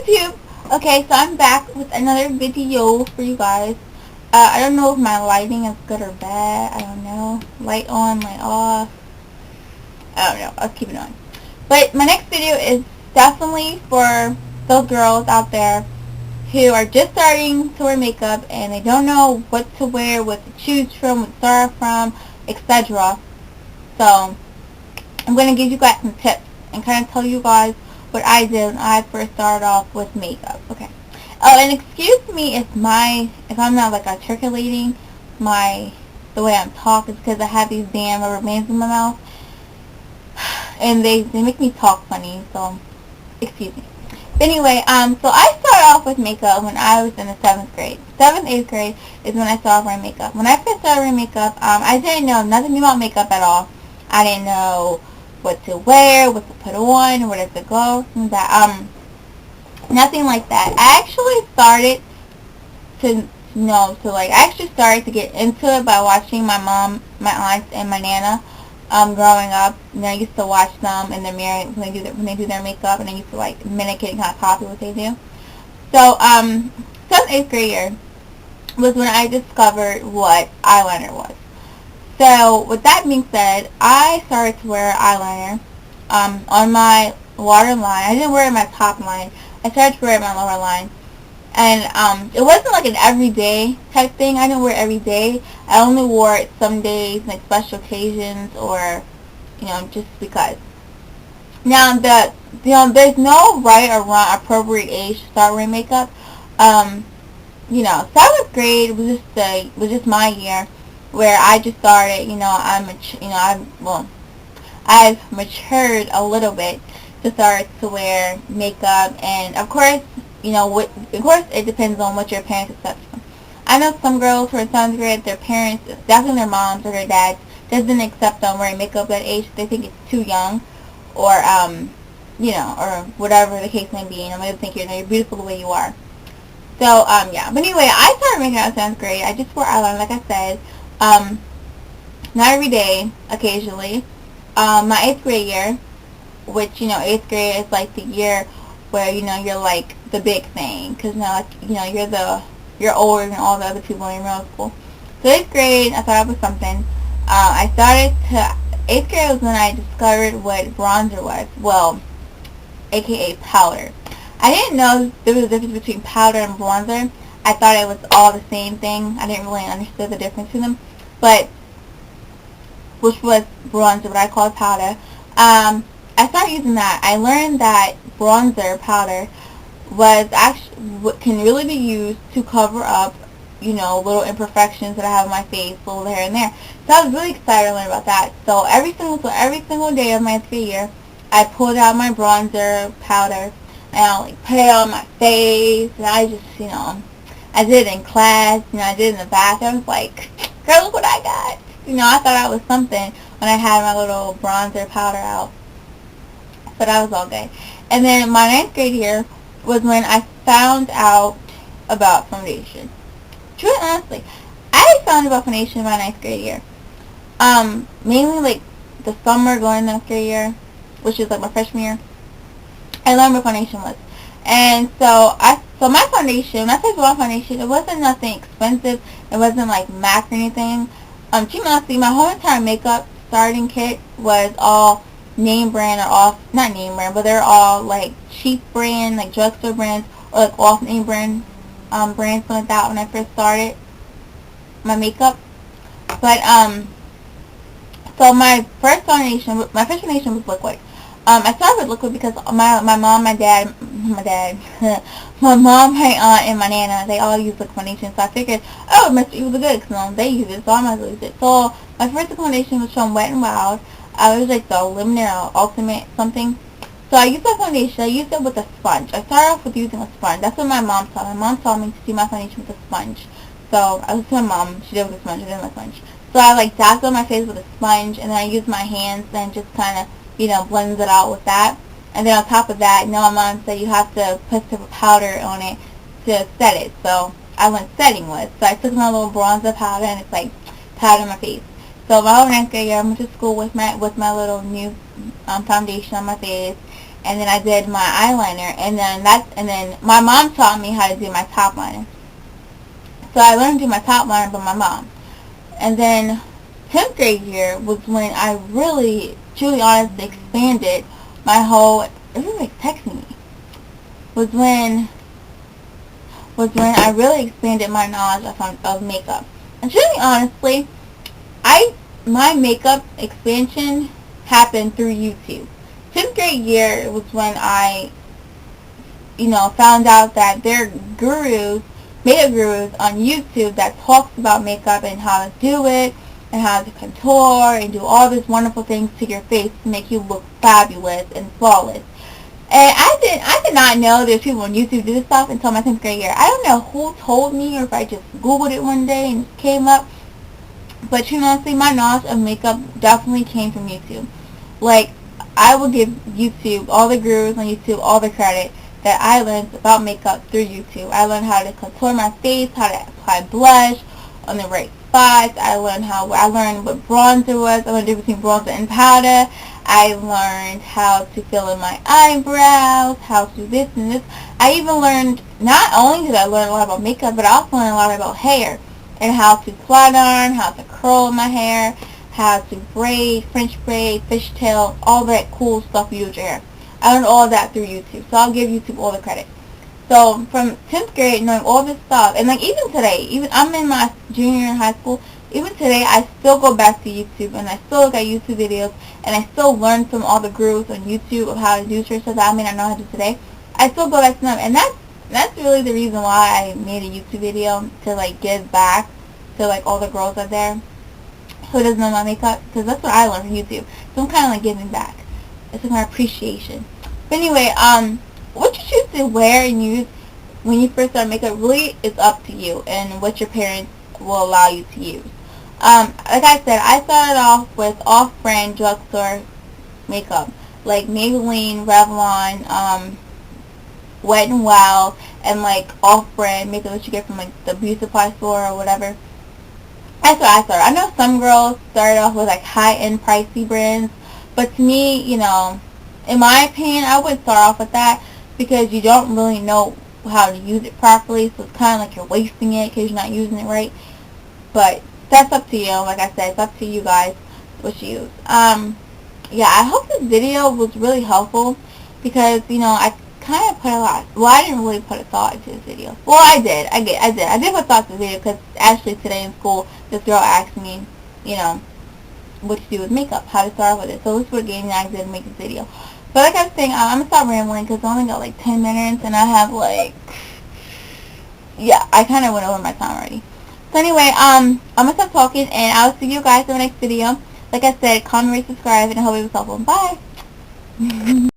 YouTube! Okay, so I'm back with another video for you guys. I don't know if my lighting is good or bad. I don't know. Light on, light off. I don't know. I'll keep it on. But my next video is definitely for those girls out there who are just starting to wear makeup and they don't know what to wear, what to choose from, what to start from, etc. So, I'm going to give you guys some tips and kind of tell you guys what I did when I first started off with makeup. Okay. Oh, and excuse me if I'm not like articulating the way I'm talking, because I have these damn rubber bands in my mouth, and they make me talk funny. So excuse me. But anyway, so I started off with makeup when I was in the 7th grade. 7th, 8th grade is when I started wearing makeup. When I first started wearing makeup, I didn't know nothing about makeup at all. I didn't know what to wear, what to put on, where to go, nothing like that. I actually started I actually started to get into it by watching my mom, my aunts, and my nana, growing up. I used to watch them in the mirror when they do their makeup, and I used to like mimic it and kind of copy what they do. So, 7th, 8th grade year was when I discovered what eyeliner was. So, with that being said, I started to wear eyeliner on my waterline. I didn't wear it on my top line. I started to wear it on my lower line. And it wasn't like an everyday type thing. I didn't wear it every day. I only wore it some days, like special occasions, or, just because. Now, there's no right or wrong appropriate age to start wearing makeup. 7th grade was just my year where I just started, I've matured a little bit to start to wear makeup, and of course, it depends on what your parents accept. I know some girls who are in 7th grade, their parents, definitely their moms or their dads, doesn't accept them wearing makeup at that age. They think it's too young, or, or whatever the case may be. They think you're beautiful the way you are. So, yeah. But anyway, I started making out in 7th grade. I just wore eyeliner, like I said. Not every day, occasionally. My 8th grade year, which, 8th grade is like the year where, you're like the big thing. Because now, you're older than all the other people in middle school. So 8th grade, I thought it was something. 8th grade was when I discovered what bronzer was. Well, aka powder. I didn't know there was a difference between powder and bronzer. I thought it was all the same thing. I didn't really understand the difference in them. But, which was bronzer, what I call powder. I started using that. I learned that bronzer powder can really be used to cover up, little imperfections that I have on my face, little here and there. So I was really excited to learn about that. So every single day of my 3rd year, I pulled out my bronzer powder and I put it on my face, and I just, I did it in class, I did it in the bathroom. I was like, girl, look what I got. I thought I was something when I had my little bronzer powder out. So that was all good. And then my 9th grade year was when I found out about foundation. Truly, honestly, I found about foundation in my 9th grade year. Mainly like the summer going into 9th grade year, which is like my freshman year. I learned what foundation was. And so my foundation, when I say my foundation, it wasn't nothing expensive. It wasn't like MAC or anything. Honestly, my whole entire makeup starting kit was all name brand, not name brand, but they're all like cheap brand, like drugstore brands, or like off name brand, brands like that when I first started my makeup. But, so my first foundation was liquid. I started with liquid because my mom, my dad, my mom, my aunt, and my nana, they all use liquid foundation. So I figured, it must be really good because they use it, so I might as well use it. So my first foundation was from Wet n Wild. It was like the Luminaire Ultimate something. So I used that foundation. I used it with a sponge. I started off with using a sponge. That's what my mom taught me. My mom taught me to do my foundation with a sponge. So I was to my mom. She did it with a sponge. I did it with a sponge. So I dabbed on my face with a sponge, and then I used my hands and just kind of, blends it out with that. And then on top of that, my mom said you have to put some powder on it to set it. So I went setting with. So I took my little bronzer powder, and it's like powder on my face. So my whole 9th grade year, I went to school with my little new foundation on my face, and then I did my eyeliner, and then my mom taught me how to do my top liner. So I learned to do my top liner by my mom. And then 10th grade year was when I really, truly, honestly expanded my whole. Everybody's texting me. Was when I really expanded my knowledge of makeup. And truly, honestly, my makeup expansion happened through YouTube. 10th grade year was when I, found out that there are makeup gurus on YouTube that talks about makeup and how to do it and how to contour and do all these wonderful things to your face to make you look fabulous and flawless. And I did not know there's people on YouTube do this stuff until my 10th grade year. I don't know who told me or if I just Googled it one day and it came up. But honestly, my knowledge of makeup definitely came from YouTube. Like, I will give YouTube, all the gurus on YouTube, all the credit that I learned about makeup through YouTube. I learned how to contour my face, how to apply blush on the right spots. I learned what bronzer was. I learned the difference between bronzer and powder. I learned how to fill in my eyebrows, how to do this and this. I even learned, not only did I learn a lot about makeup, but I also learned a lot about hair and how to flat iron, how to curl my hair, how to braid, French braid, fishtail, all that cool stuff you do with your hair. I learned all of that through YouTube, so I'll give YouTube all the credit. So from 10th grade, knowing all this stuff, and like even today, even I'm in my junior year in high school, even today I still go back to YouTube and I still look at YouTube videos and I still learn from all the gurus on YouTube of how to do certain stuff that I may not know how to do today. I still go back to them, and that's really the reason why I made a YouTube video, to like give back to like all the girls out there who doesn't know my makeup, because that's what I learned from YouTube. So I'm kind of like giving back. It's like my appreciation. But anyway, what you choose to wear and use when you first start makeup really is up to you and what your parents will allow you to use. Like I said, I started off with off-brand drugstore makeup, like Maybelline, Revlon, Wet n Wild, and like off-brand makeup that you get from like the beauty supply store or whatever. That's what I started. I know some girls started off with like high-end pricey brands, but to me, in my opinion, I wouldn't start off with that because you don't really know how to use it properly, so it's kind of like you're wasting it because you're not using it right. But that's up to you. Like I said, it's up to you guys what you use. Yeah, I hope this video was really helpful because, I kind of put a lot. Well, I didn't really put a thought into this video. Well, I did. I did put thought to the video because actually today in school, this girl asked me, what to do with makeup, how to start with it. So this would gave me an idea to make this video. But like I was saying, I'm going to stop rambling because I only got like 10 minutes and I have like, yeah, I kind of went over my time already. So anyway, I'm going to stop talking and I'll see you guys in the next video. Like I said, comment, rate, subscribe, and I hope it was helpful. Bye!